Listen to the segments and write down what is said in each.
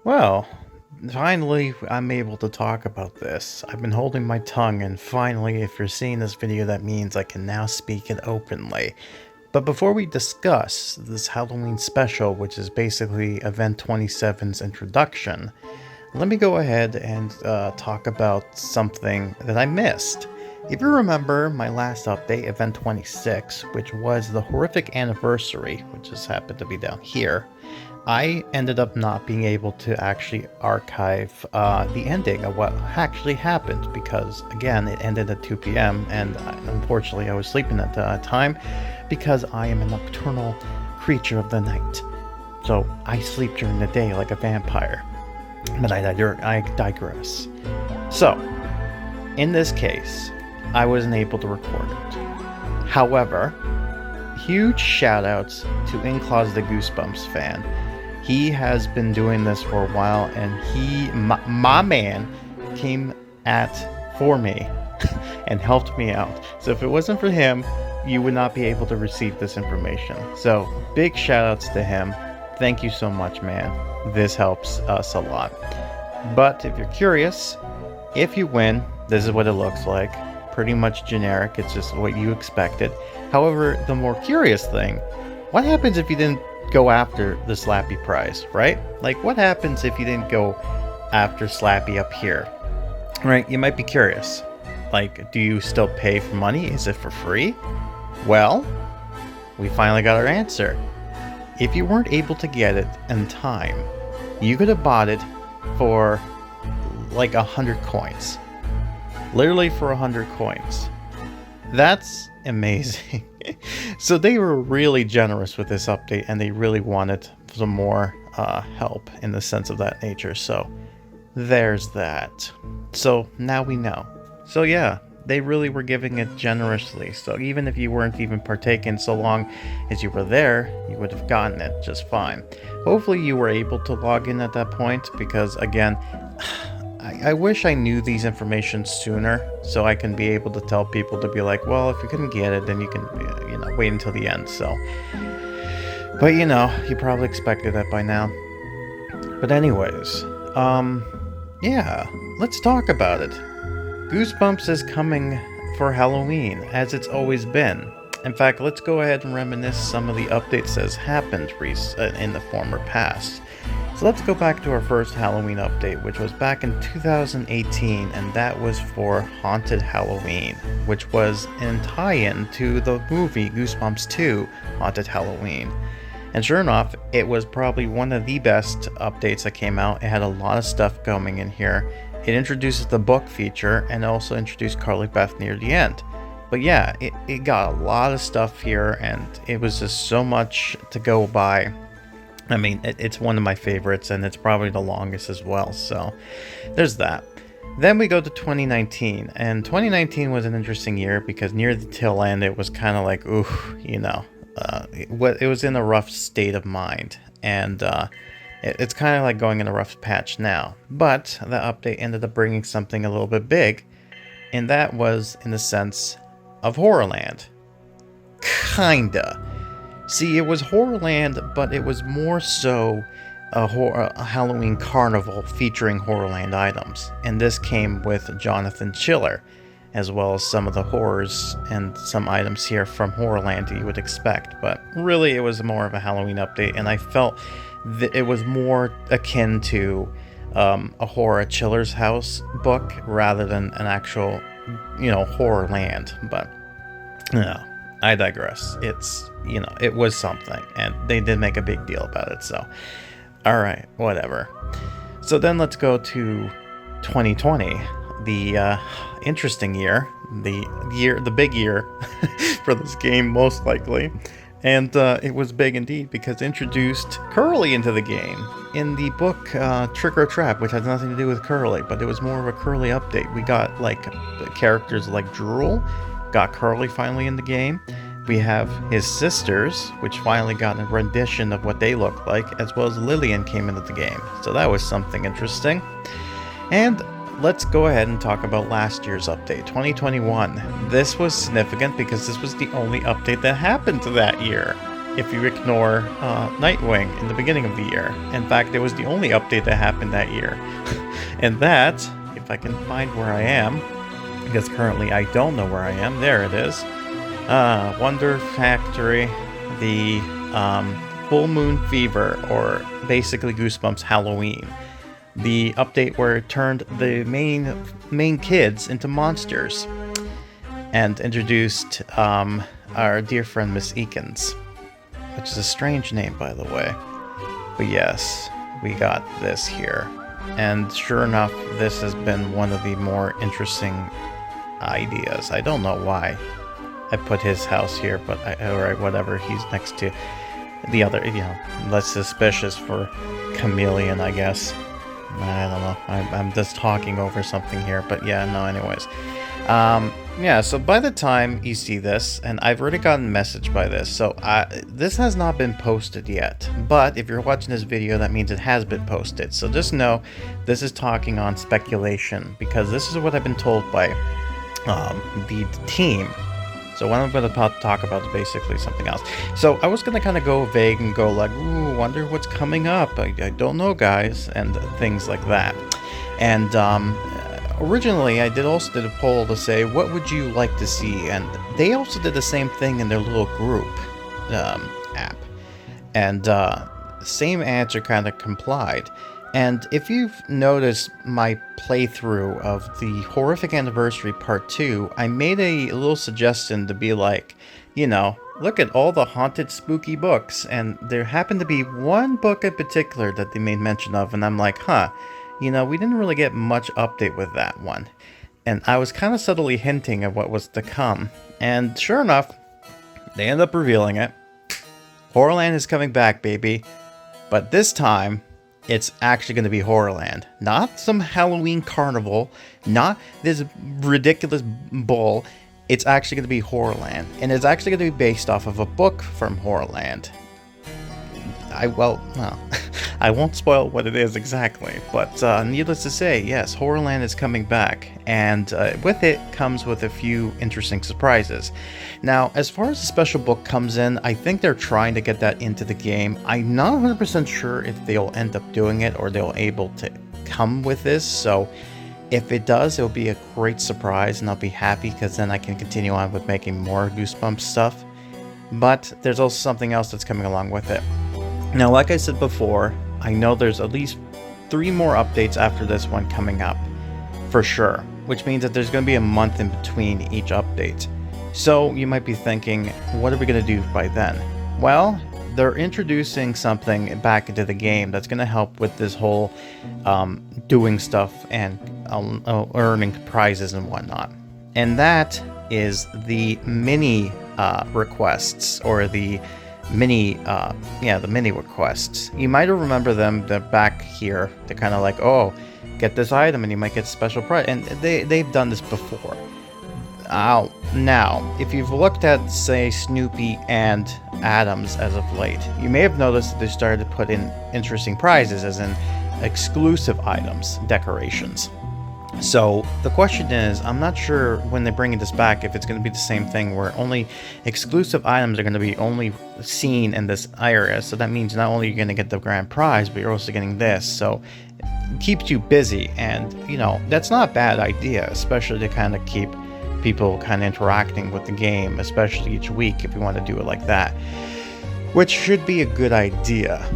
Well, finally I'm able to talk about this. I've been holding my tongue, and finally, if you're seeing this video, that means I can now speak it openly. But before we discuss this Halloween special, which is basically Event 27's introduction, let me go ahead and talk about something that I missed. If you remember my last update, Event 26, which was the horrific anniversary, which just happened to be down here, I ended up not being able to actually archive the ending of what actually happened because, again, it ended at 2 p.m. and unfortunately I was sleeping at the time because I am a nocturnal creature of the night. So I sleep during the day like a vampire. But I digress. So, in this case, I wasn't able to record it. However, huge shoutouts to Inclaws the Goosebumps fan. He has been doing this for a while, and my man, came for me and helped me out. So if it wasn't for him, you would not be able to receive this information. So big shoutouts to him. Thank you so much, man. This helps us a lot. But if you're curious, if you win, this is what it looks like. Pretty much generic. It's just what you expected. However, the more curious thing, what happens if you didn't go after the Slappy prize, right? Like, what happens if you didn't go after Slappy up here? Right? You might be curious. Like, do you still pay for money? Is it for free? Well, we finally got our answer. If you weren't able to get it in time, you could have bought it for like 100 coins. Literally for 100 coins. That's amazing. So they were really generous with this update, and they really wanted some more help in the sense of that nature. So there's that. So now we know. So yeah, they really were giving it generously. So even if you weren't even partaking, so long as you were there, you would have gotten it just fine. Hopefully you were able to log in at that point, because again, I wish I knew these information sooner so I can be able to tell people to be like, well, if you couldn't get it, then you can, wait until the end. So, but you probably expected that by now. But anyways, yeah, let's talk about it. Goosebumps is coming for Halloween, as it's always been. In fact, let's go ahead and reminisce some of the updates that has happened in the former past. So let's go back to our first Halloween update, which was back in 2018, and that was for Haunted Halloween, which was in tie-in to the movie Goosebumps 2, Haunted Halloween. And sure enough, it was probably one of the best updates that came out. It had a lot of stuff coming in here. It introduces the book feature and also introduced Carly Beth near the end. But yeah, it got a lot of stuff here, and it was just so much to go by. I mean, it's one of my favorites, and it's probably the longest as well, so there's that. Then we go to 2019, and 2019 was an interesting year because near the tail end, it was kind of like, it was in a rough state of mind, and it's kind of like going in a rough patch now. But the update ended up bringing something a little bit big, and that was in the sense of HorrorLand. Kinda. See, it was HorrorLand, but it was more so a Halloween carnival featuring HorrorLand items. And this came with Jonathan Chiller, as well as some of the horrors and some items here from HorrorLand that you would expect. But really, it was more of a Halloween update, and I felt that it was more akin to a Horror at Chiller's House book rather than an actual, HorrorLand. But, I digress. It was something, and they did make a big deal about it, so alright, whatever. So then let's go to 2020, the interesting year, the big year for this game, most likely. And it was big indeed because it introduced Curly into the game in the book Trick or Trap, which has nothing to do with Curly, but it was more of a Curly update. We got like characters like Drool, got Curly finally in the game. We have his sisters, which finally got a rendition of what they look like, as well as Lillian came into the game. So that was something interesting. And let's go ahead and talk about last year's update, 2021. This was significant because this was the only update that happened to that year. if you ignore Nightwing in the beginning of the year. In fact, it was the only update that happened that year. And that, if I can find where I am, because currently I don't know where I am, there it is. Wonder Factory, the Full Moon Fever, or basically Goosebumps Halloween. The update where it turned the main kids into monsters and introduced our dear friend Miss Eakins, which is a strange name, by the way. But yes, we got this here. And sure enough, this has been one of the more interesting ideas. I don't know why I put his house here, but alright, whatever. He's next to the other, less suspicious for Chameleon, I guess. I don't know. I'm just talking over something here, but yeah, no, anyways. Yeah, so by the time you see this, and I've already gotten a message by this, so this has not been posted yet, but if you're watching this video, that means it has been posted. So just know, this is talking on speculation, because this is what I've been told by the team. So what I'm going to talk about is basically something else. So I was going to kind of go vague and go like, ooh, wonder what's coming up. I don't know, guys, and things like that. And originally, I also did a poll to say, what would you like to see? And they also did the same thing in their little group app. And same answer kind of complied. And if you've noticed my playthrough of the Horrific Anniversary Part 2, I made a little suggestion to be like, look at all the haunted, spooky books. And there happened to be one book in particular that they made mention of, and I'm like, we didn't really get much update with that one. And I was kind of subtly hinting at what was to come. And sure enough, they end up revealing it. HorrorLand is coming back, baby. But this time, it's actually going to be HorrorLand. Not some Halloween carnival. Not this ridiculous bull. It's actually going to be HorrorLand. And it's actually going to be based off of a book from HorrorLand. I won't spoil what it is exactly, but needless to say, yes, HorrorLand is coming back, and with it comes with a few interesting surprises. Now, as far as the special book comes in, I think they're trying to get that into the game. I'm not 100% sure if they'll end up doing it or they'll able to come with this, so if it does, it'll be a great surprise, and I'll be happy because then I can continue on with making more Goosebumps stuff. But there's also something else that's coming along with it. Now, like I said before, I know there's at least 3 more updates after this one coming up, for sure, which means that there's going to be a month in between each update. So you might be thinking, what are we going to do by then? Well, they're introducing something back into the game that's going to help with this whole doing stuff and earning prizes and whatnot. And that is the mini requests, or the mini requests. You might remember them. They're back here. They're kind of like, oh, get this item and you might get a special prize. And they've done this before. Now, if you've looked at, say, Snoopy and Adams as of late, you may have noticed that they started to put in interesting prizes, as in exclusive items, decorations. So the question is, I'm not sure when they're bringing this back if it's going to be the same thing where only exclusive items are going to be only seen in this area. So that means not only are you going to get the grand prize, but you're also getting this. So it keeps you busy, and that's not a bad idea, especially to kind of keep people kind of interacting with the game, especially each week if you want to do it like that, which should be a good idea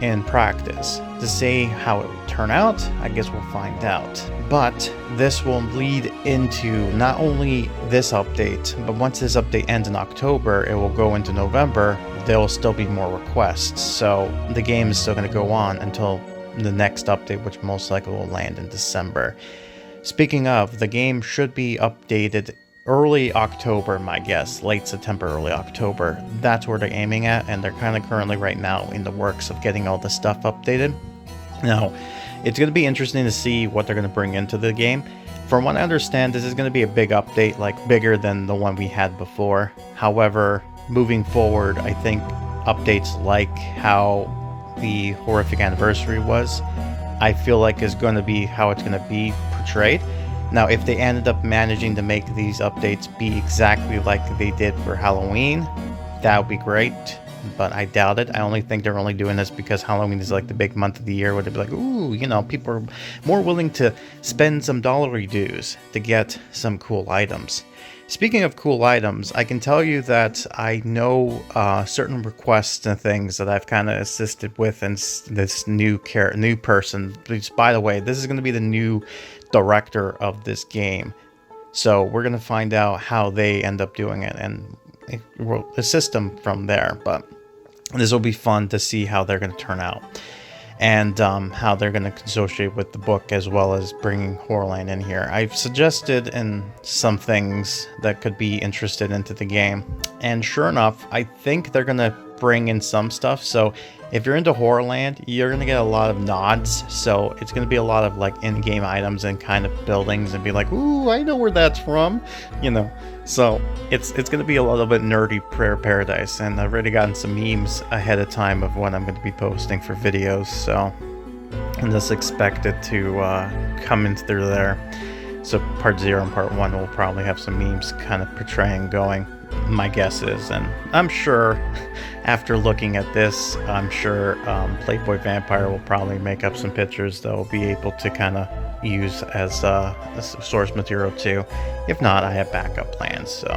in practice. To say how it will turn out, I guess we'll find out. But this will lead into not only this update, but once this update ends in October, it will go into November. There will still be more requests, so the game is still going to go on until the next update, which most likely will land in December. Speaking of, the game should be updated early October, my guess. Late September, early October. That's where they're aiming at, and they're kind of currently right now in the works of getting all the stuff updated. Now, it's going to be interesting to see what they're going to bring into the game. From what I understand, this is going to be a big update, like bigger than the one we had before. However, moving forward, I think updates like how the Horrific Anniversary was, I feel like is going to be how it's going to be portrayed. Now, if they ended up managing to make these updates be exactly like they did for Halloween, that would be great. but I doubt it. I only think they're only doing this because Halloween is like the big month of the year where they'd be like, ooh, you know, people are more willing to spend some dollary dues to get some cool items. Speaking of cool items, I can tell you that I know certain requests and things that I've kind of assisted with, and this new person. Which, by the way, this is going to be the new director of this game, so we're going to find out how they end up doing it and we'll assist them from there. But this will be fun to see how they're going to turn out. And how they're going to associate with the book, as well as bringing HorrorLand in here. I've suggested in some things that could be interested into the game, and sure enough, I think they're going to bring in some stuff. So if you're into HorrorLand, you're going to get a lot of nods. So it's going to be a lot of like in-game items and kind of buildings, and be like, ooh, I know where that's from, you know. So it's going to be a little bit nerdy prayer paradise, and I've already gotten some memes ahead of time of what I'm going to be posting for videos, so I'm just expected to come in through there. So part 0 and part 1 will probably have some memes kind of portraying going, my guess is. And I'm sure after looking at this, I'm sure Playboy Vampire will probably make up some pictures that will be able to kind of use as source material too. If not, I have backup plans, so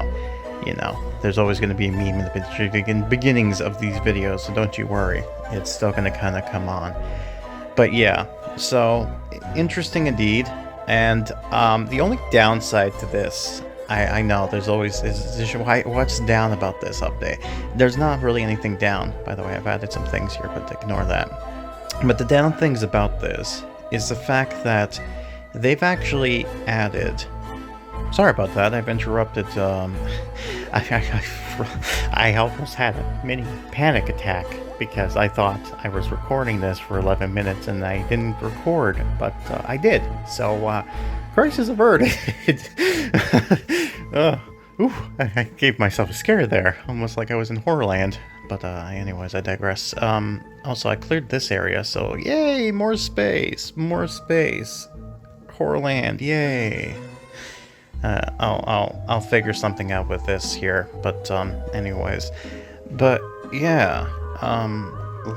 you know, there's always going to be a meme in the beginnings of these videos, so don't you worry, it's still going to kind of come on. But yeah, so interesting indeed. And the only downside to this, I know there's always what's down about this update. There's not really anything down, by the way. I've added some things here, but ignore that. But the down things about this is the fact that they've actually added... Sorry about that, I've interrupted. I almost had a mini panic attack because I thought I was recording this for 11 minutes and I didn't record, but I did. So, crisis averted. I gave myself a scare there, almost like I was in HorrorLand. But anyways, I digress. Also, I cleared this area, so yay, more space, HorrorLand, yay. I'll figure something out with this here. But anyways, but yeah,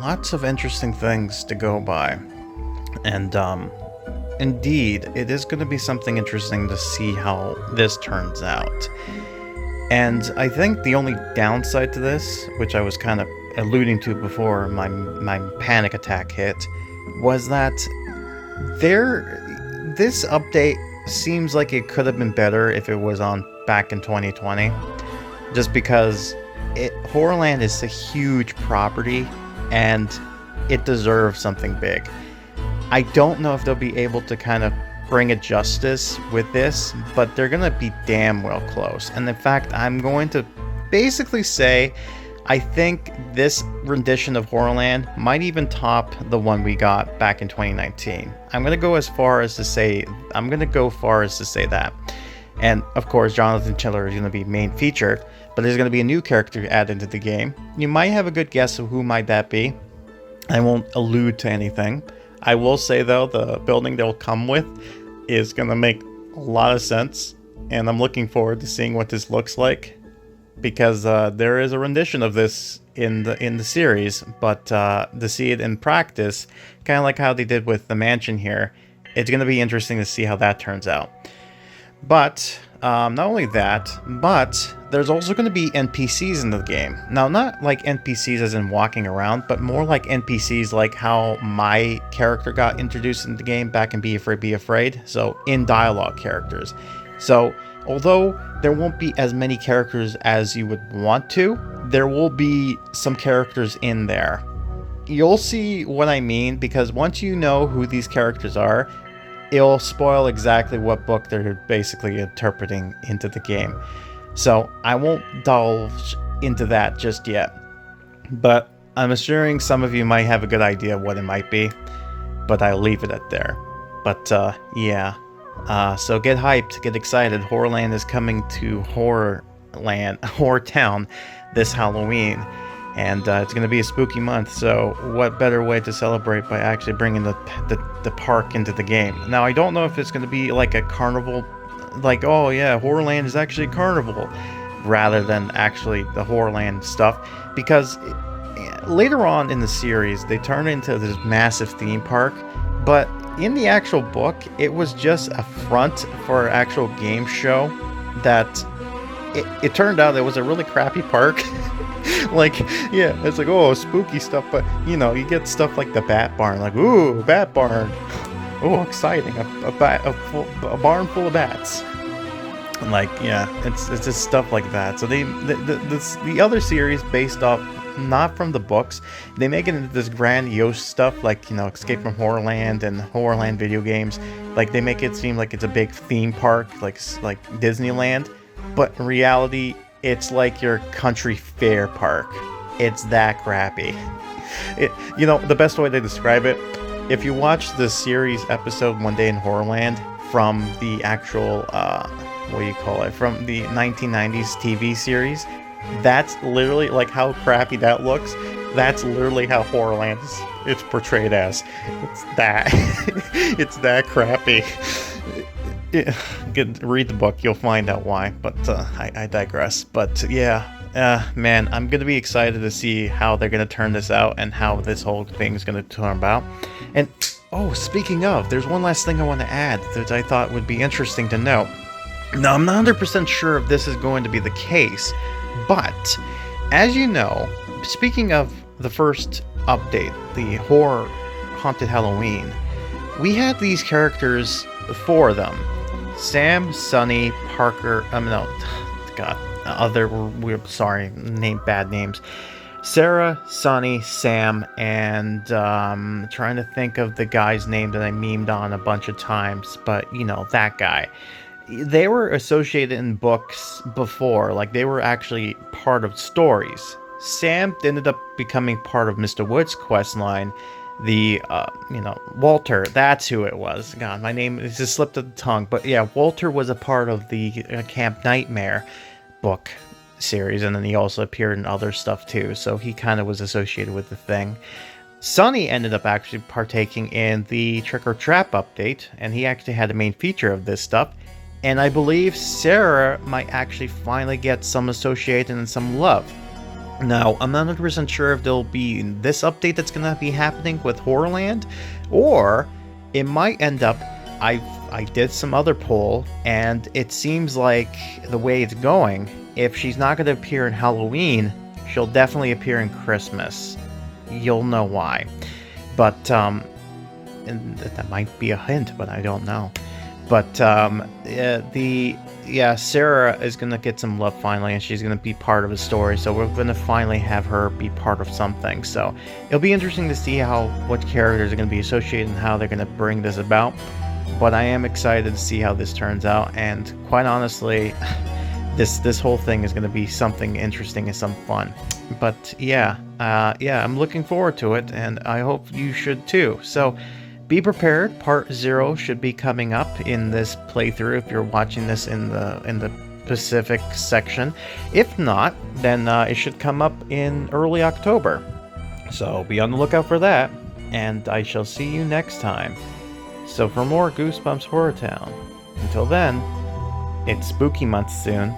lots of interesting things to go by, and indeed, it is going to be something interesting to see how this turns out. And I think the only downside to this, which I was kind of alluding to before my panic attack hit, was that this update seems like it could have been better if it was on back in 2020, just because HorrorLand is a huge property and it deserves something big. I don't know if they'll be able to kind of bring it justice with this, but they're gonna be damn well close. And in fact, I'm going to basically say I think this rendition of HorrorLand might even top the one we got back in 2019. I'm gonna go far as to say that. And of course, Jonathan Chiller is gonna be main feature, but there's gonna be a new character added to the game. You might have a good guess of who might that be. I won't allude to anything. I will say though, the building they'll come with is gonna make a lot of sense, and I'm looking forward to seeing what this looks like, because there is a rendition of this in the series, but to see it in practice, kind of like how they did with the mansion here, it's gonna be interesting to see how that turns out. But not only that, but there's also going to be NPCs in the game. Now, not like NPCs as in walking around, but more like NPCs like how my character got introduced in the game back in Be Afraid, Be Afraid. So, in dialogue characters. So, although there won't be as many characters as you would want to, there will be some characters in there. You'll see what I mean, because once you know who these characters are, it'll spoil exactly what book they're basically interpreting into the game. So I won't divulge into that just yet. But I'm assuring some of you might have a good idea of what it might be. But I'll leave it at there. But yeah. So get hyped, get excited. HorrorLand is coming to HorrorTown this Halloween. And it's going to be a spooky month, so what better way to celebrate by actually bringing the park into the game. Now, I don't know if it's going to be like a carnival, like, oh yeah, HorrorLand is actually a carnival, rather than actually the HorrorLand stuff, because later on in the series, they turn into this massive theme park, but in the actual book, it was just a front for an actual game show that it turned out it was a really crappy park. Like, yeah, it's like, oh, spooky stuff, but, you know, you get stuff like the Bat Barn, like, ooh, Bat Barn. Oh, exciting, a barn full of bats. Like, yeah, it's just stuff like that. So the other series based off not from the books, they make it into this grandiose stuff like, you know, Escape from HorrorLand and HorrorLand video games. Like, they make it seem like it's a big theme park, like Disneyland, but in reality, it's like your country fair park. It's that crappy. You know, the best way to describe it, if you watch the series episode One Day in Horrorland from the actual what do you call it, from the 1990s TV series, that's literally like how crappy that looks. That's literally how HorrorLand it's portrayed as. It's that it's that crappy. Read the book, you'll find out why, but I digress. But yeah, man, I'm gonna be excited to see how they're gonna turn this out and how this whole thing is gonna turn about. And oh, speaking of, there's one last thing I want to add that I thought would be interesting to know. Now, I'm not 100% sure if this is going to be the case, but as you know, speaking of the first update, the Horror Haunted Halloween, we had these characters, 4 of them: Sam, Sunny, Parker, bad names. Sarah, Sunny, Sam, and trying to think of the guy's name that I memed on a bunch of times, but you know, that guy. They were associated in books before, like they were actually part of stories. Sam ended up becoming part of Mr. Wood's questline. Walter, that's who it was. God, my name is just slipped of the tongue. But yeah, Walter was a part of the Camp Nightmare book series, and then he also appeared in other stuff too, so he kind of was associated with the thing. Sunny ended up actually partaking in the Trick or Trap update, and he actually had the main feature of this stuff. And I believe Sarah might actually finally get some associated and some love. Now, I'm not 100% sure if there'll be this update that's going to be happening with HorrorLand, or it might end up, I did some other poll, and it seems like the way it's going, if she's not going to appear in Halloween, she'll definitely appear in Christmas. You'll know why. But, and that might be a hint, but I don't know. But Sarah is gonna get some love finally, and she's gonna be part of a story. So we're gonna finally have her be part of something. So it'll be interesting to see what characters are gonna be associated and how they're gonna bring this about. But I am excited to see how this turns out, and quite honestly, this whole thing is gonna be something interesting and some fun. But I'm looking forward to it, and I hope you should too. So be prepared. Part 0 should be coming up in this playthrough if you're watching this in the Pacific section. If not, then it should come up in early October. So be on the lookout for that, and I shall see you next time. So for more Goosebumps HorrorTown, until then, it's spooky month soon.